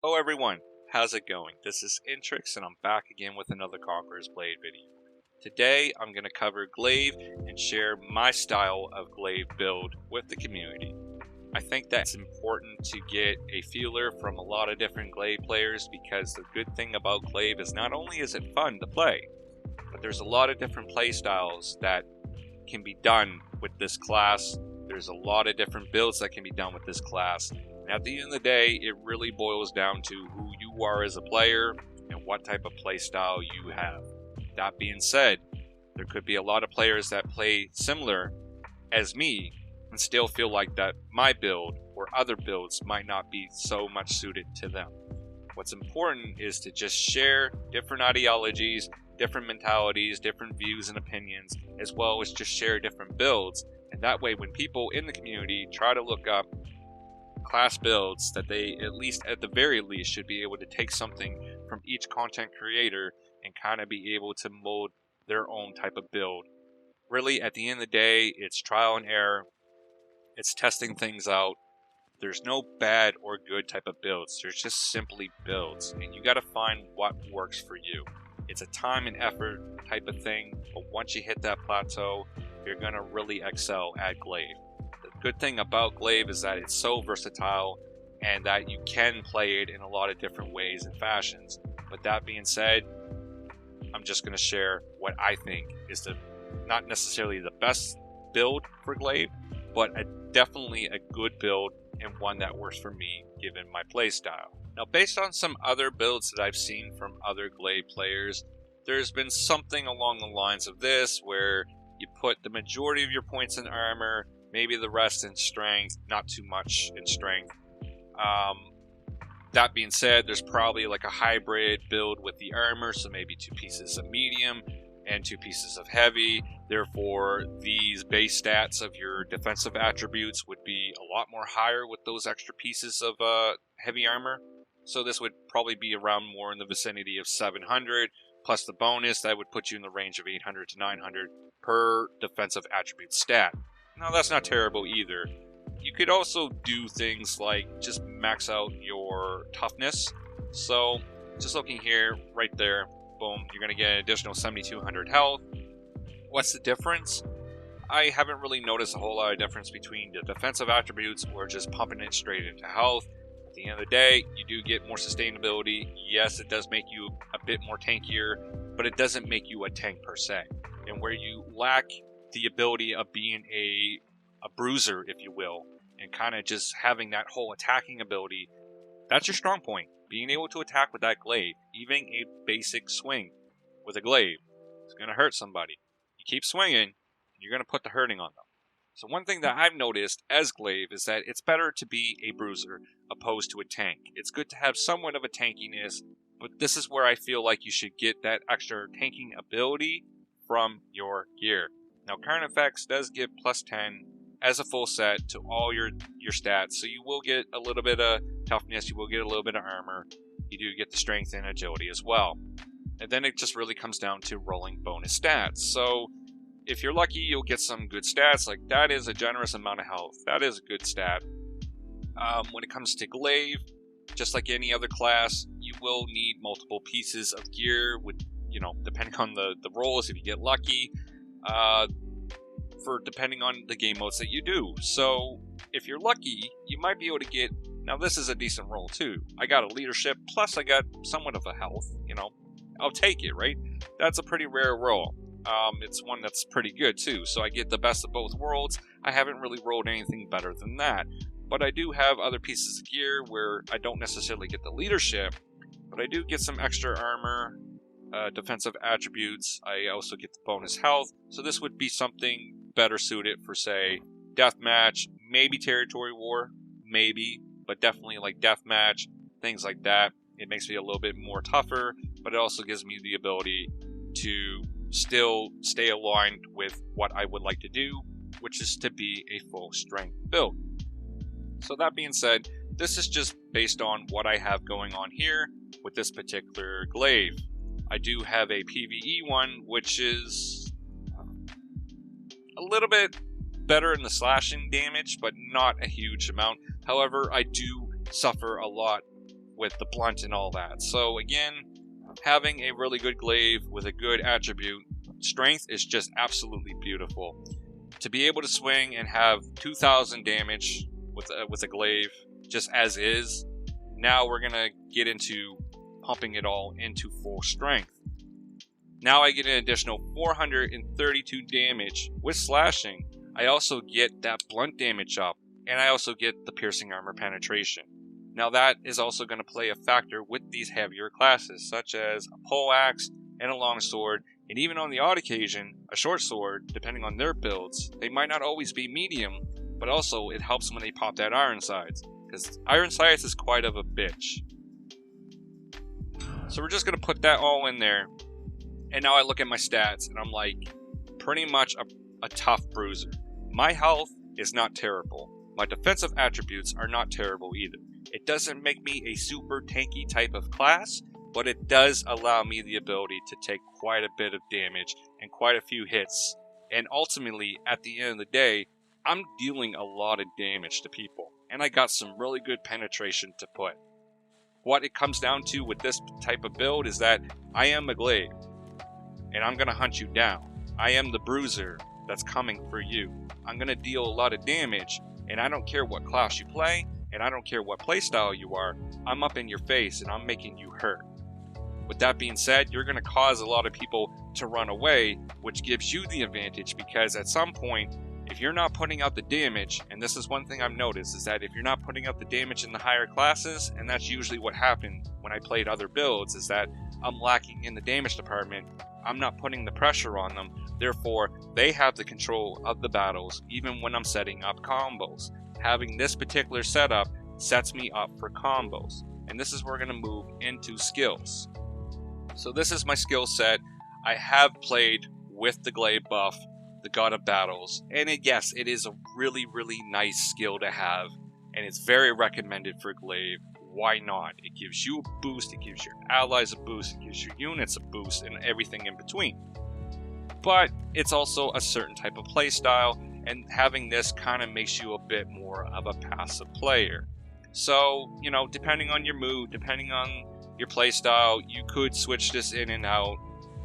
Hello everyone, how's it going? This is Intrix and I'm back again with another Conqueror's Blade video. Today I'm going to cover glaive and share my style of glaive build with the community. I think that's important to get a feeler from a lot of different glaive players because the good thing about glaive is not only is it fun to play, but there's a lot of different play styles that can be done with this class. There's a lot of different builds that can be done with this class. And at the end of the day, it really boils down to who you are as a player and what type of play style you have. That being said, there could be a lot of players that play similar as me and still feel like that my build or other builds might not be so much suited to them. What's important is to just share different ideologies, different mentalities, different views and opinions, as well as just share different builds. And that way, when people in the community try to look up class builds, that they at the very least should be able to take something from each content creator and kind of be able to mold their own type of build. Really, at the end of the day, it's trial and error. It's testing things out. There's no bad or good type of builds. There's just simply builds, and you got to find what works for you. It's a time and effort type of thing, but once you hit that plateau, you're going to really excel at glaive. The good thing about glaive is that it's so versatile and that you can play it in a lot of different ways and fashions. But that being said, I'm just going to share what I think is not necessarily the best build for glaive, but definitely a good build and one that works for me given my play style. Now, based on some other builds that I've seen from other glaive players, there's been something along the lines of this where you put the majority of your points in armor, maybe the rest in strength, not too much in strength. That being said, there's probably like a hybrid build with the armor, so maybe 2 pieces of medium and 2 pieces of heavy. Therefore, these base stats of your defensive attributes would be a lot more higher with those extra pieces of heavy armor. So this would probably be around more in the vicinity of 700, plus the bonus, that would put you in the range of 800 to 900 per defensive attribute stat. Now, that's not terrible either. You could also do things like just max out your toughness. So, just looking here, right there, boom, you're going to get an additional 7,200 health. What's the difference? I haven't really noticed a whole lot of difference between the defensive attributes or just pumping it straight into health. At the end of the day, you do get more sustainability. Yes, it does make you a bit more tankier, but it doesn't make you a tank per se. And where you lack the ability of being a bruiser, if you will, and kind of just having that whole attacking ability, that's your strong point. Being able to attack with that glaive, even a basic swing with a glaive, it's going to hurt somebody. You keep swinging, you're going to put the hurting on them. So one thing that I've noticed as glaive is that it's better to be a bruiser opposed to a tank. It's good to have somewhat of a tankiness, but this is where I feel like you should get that extra tanking ability from your gear. Now, current effects does give plus 10 as a full set to all your stats, so you will get a little bit of toughness, you will get a little bit of armor, you do get the strength and agility as well. And then it just really comes down to rolling bonus stats. So if you're lucky, you'll get some good stats, like that is a generous amount of health. That is a good stat. When it comes to glaive, just like any other class, you will need multiple pieces of gear with, depending on the rolls, if you get lucky, for depending on the game modes that you do. So if you're lucky, you might be able to get, now this is a decent roll too. I got a leadership, plus I got somewhat of a health, I'll take it, right? That's a pretty rare roll. It's one that's pretty good too, so I get the best of both worlds. I haven't really rolled anything better than that, but I do have other pieces of gear where I don't necessarily get the leadership, but I do get some extra armor, defensive attributes. I also get the bonus health, so this would be something better suited for, say, deathmatch, maybe territory war, maybe, but definitely like deathmatch, things like that. It makes me a little bit more tougher, but it also gives me the ability to still stay aligned with what I would like to do, which is to be a full strength build. So that being said, this is just based on what I have going on here with this particular glaive. I do have a PvE one, which is a little bit better in the slashing damage, but not a huge amount. However, I do suffer a lot with the blunt and all that. So again, having a really good glaive with a good attribute, strength, is just absolutely beautiful. To be able to swing and have 2,000 damage with a glaive just as is, now we're gonna get into pumping it all into full strength. Now I get an additional 432 damage with slashing. I also get that blunt damage up, and I also get the piercing armor penetration. Now that is also going to play a factor with these heavier classes, such as a poleaxe and a longsword, and even on the odd occasion, a short sword, depending on their builds. They might not always be medium, but also it helps when they pop that iron sights, because iron sights is quite of a bitch. So we're just going to put that all in there. And now I look at my stats, and I'm like, pretty much a tough bruiser. My health is not terrible. My defensive attributes are not terrible either. It doesn't make me a super tanky type of class, but it does allow me the ability to take quite a bit of damage and quite a few hits. And ultimately, at the end of the day, I'm dealing a lot of damage to people. And I got some really good penetration to put. What it comes down to with this type of build is that I am a glaive, and I'm going to hunt you down. I am the bruiser that's coming for you. I'm going to deal a lot of damage, and I don't care what class you play, and I don't care what playstyle you are. I'm up in your face, and I'm making you hurt. With that being said, you're going to cause a lot of people to run away, which gives you the advantage, because at some point, if you're not putting out the damage, and this is one thing I've noticed, is that if you're not putting out the damage in the higher classes, and that's usually what happened when I played other builds, is that I'm lacking in the damage department. I'm not putting the pressure on them, therefore they have the control of the battles even when I'm setting up combos. Having this particular setup sets me up for combos, and this is where we're going to move into skills. So this is my skill set. I have played with the glaive buff, the God of Battles, and yes, it is a really nice skill to have, and it's very recommended for glaive. Why not? It gives you a boost, it gives your allies a boost, it gives your units a boost, and everything in between. But it's also a certain type of playstyle, and having this kind of makes you a bit more of a passive player. So, you know, depending on your mood, depending on your playstyle, you could switch this in and out,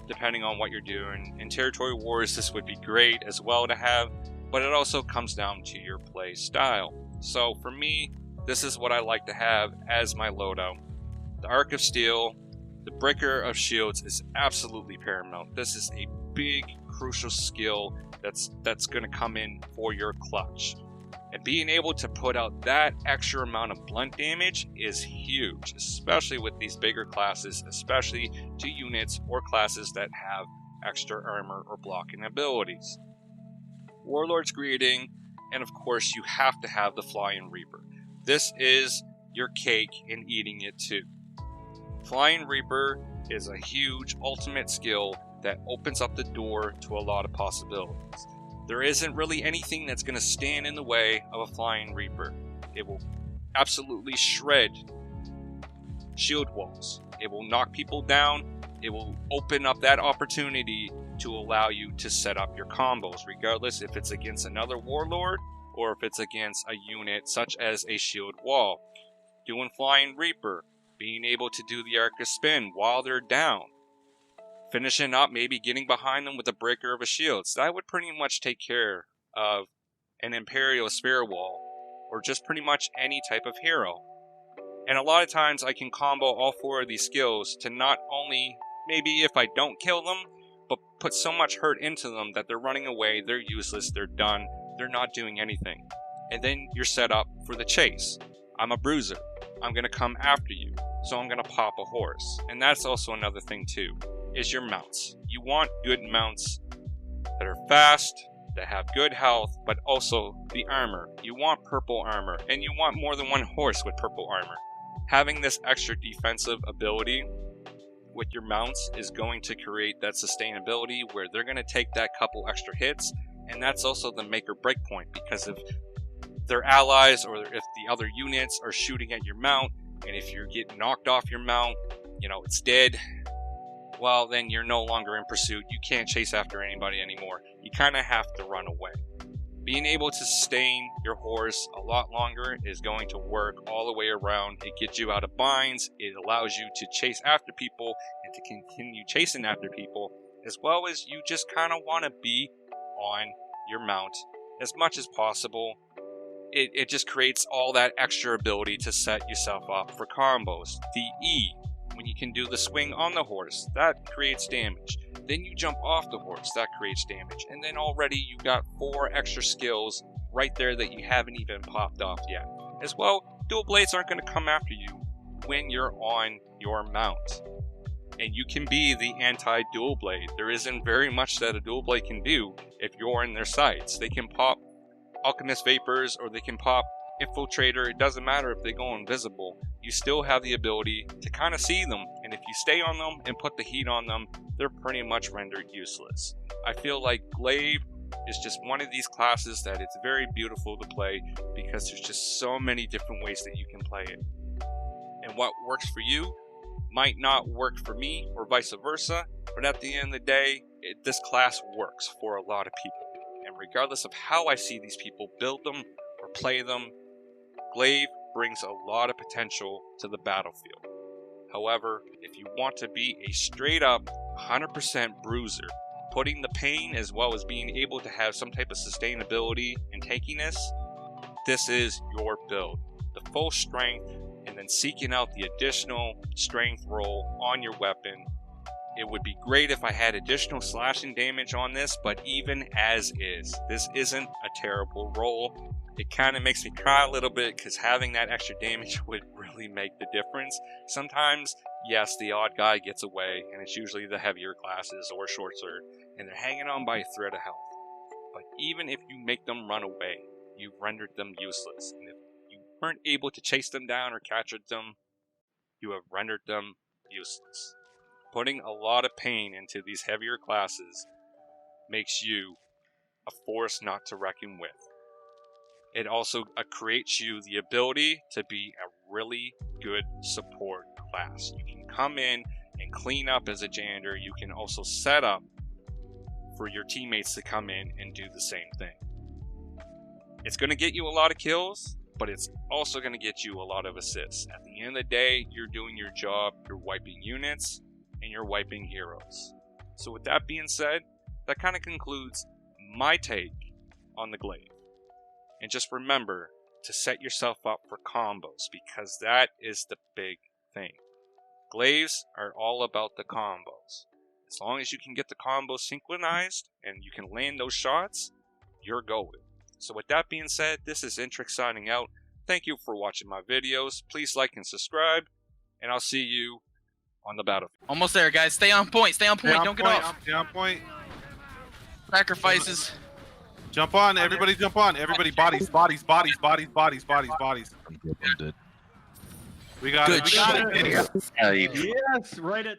depending on what you're doing. In Territory Wars, this would be great as well to have, but it also comes down to your play style. So for me, this is what I like to have as my loadout. The Arc of Steel, the Breaker of Shields is absolutely paramount. This is a big, crucial skill that's going to come in for your clutch. And being able to put out that extra amount of blunt damage is huge, especially with these bigger classes, especially to units or classes that have extra armor or blocking abilities. Warlord's Greeting, and of course you have to have the Flying Reaper. This is your cake and eating it too. Flying Reaper is a huge ultimate skill that opens up the door to a lot of possibilities. There isn't really anything that's going to stand in the way of a Flying Reaper. It will absolutely shred shield walls. It will knock people down. It will open up that opportunity to allow you to set up your combos, regardless if it's against another warlord or if it's against a unit such as a shield wall. Doing Flying Reaper, being able to do the Arc of Spin while they're down, finishing up, maybe getting behind them with a Breaker of a Shields. That would pretty much take care of an Imperial Spear Wall, or just pretty much any type of hero. And a lot of times I can combo all four of these skills to not only, maybe if I don't kill them, but put so much hurt into them that they're running away, they're useless, they're done, they're not doing anything. And then you're set up for the chase. I'm a bruiser. I'm going to come after you, so I'm going to pop a horse. And that's also another thing too, is your mounts. You want good mounts that are fast, that have good health, but also the armor. You want purple armor, and you want more than one horse with purple armor. Having this extra defensive ability with your mounts is going to create that sustainability where they're going to take that couple extra hits, and that's also the make or break point, because if their allies or if the other units are shooting at your mount, and if you're getting knocked off your mount, you know, it's dead, well, then you're no longer in pursuit. You can't chase after anybody anymore. You kind of have to run away. Being able to sustain your horse a lot longer is going to work all the way around. It gets you out of binds. It allows you to chase after people and to continue chasing after people, as well as you just kind of want to be on your mount as much as possible. It just creates all that extra ability to set yourself up for combos. The E, when you can do the swing on the horse, that creates damage. Then you jump off the horse, that creates damage. And then already you got 4 extra skills right there that you haven't even popped off yet. As well, dual blades aren't going to come after you when you're on your mount. And you can be the anti-dual blade. There isn't very much that a dual blade can do if you're in their sights. They can pop Alchemist Vapors or they can pop Infiltrator. It doesn't matter if they go invisible. You still have the ability to kind of see them, and if you stay on them and put the heat on them, they're pretty much rendered useless. I feel like glaive is just one of these classes that it's very beautiful to play because there's just so many different ways that you can play it. And what works for you might not work for me or vice versa, but at the end of the day, this class works for a lot of people. And regardless of how I see these people build them or play them, glaive brings a lot of potential to the battlefield. However, if you want to be a straight up 100% bruiser, putting the pain as well as being able to have some type of sustainability and tankiness, this is your build. The full strength and then seeking out the additional strength roll on your weapon. It would be great if I had additional slashing damage on this, but even as is, this isn't a terrible roll. It kind of makes me cry a little bit because having that extra damage would really make the difference. Sometimes, yes, the odd guy gets away, and it's usually the heavier classes or short sword, and they're hanging on by a thread of health. But even if you make them run away, you've rendered them useless. And if you weren't able to chase them down or capture them, you have rendered them useless. Putting a lot of pain into these heavier classes makes you a force not to reckon with. It also creates you the ability to be a really good support class. You can come in and clean up as a janitor. You can also set up for your teammates to come in and do the same thing. It's going to get you a lot of kills, but it's also going to get you a lot of assists. At the end of the day, you're doing your job, you're wiping units, and you're wiping heroes. So with that being said, that kind of concludes my take on the glaive. And just remember to set yourself up for combos, because that is the big thing. Glaives are all about the combos. As long as you can get the combos synchronized and you can land those shots, you're golden. So with that being said, this is Intrix signing out. Thank you for watching my videos. Please like and subscribe, and I'll see you on the battlefield. Almost there, guys. Stay on point. Stay on point. Don't get off. Stay on point. Sacrifices. Jump on. Everybody jump on. Everybody bodies, bodies, bodies, bodies, bodies, bodies, bodies. I'm good. We got Good it. We got shit. it. Yeah, you Yes, write it.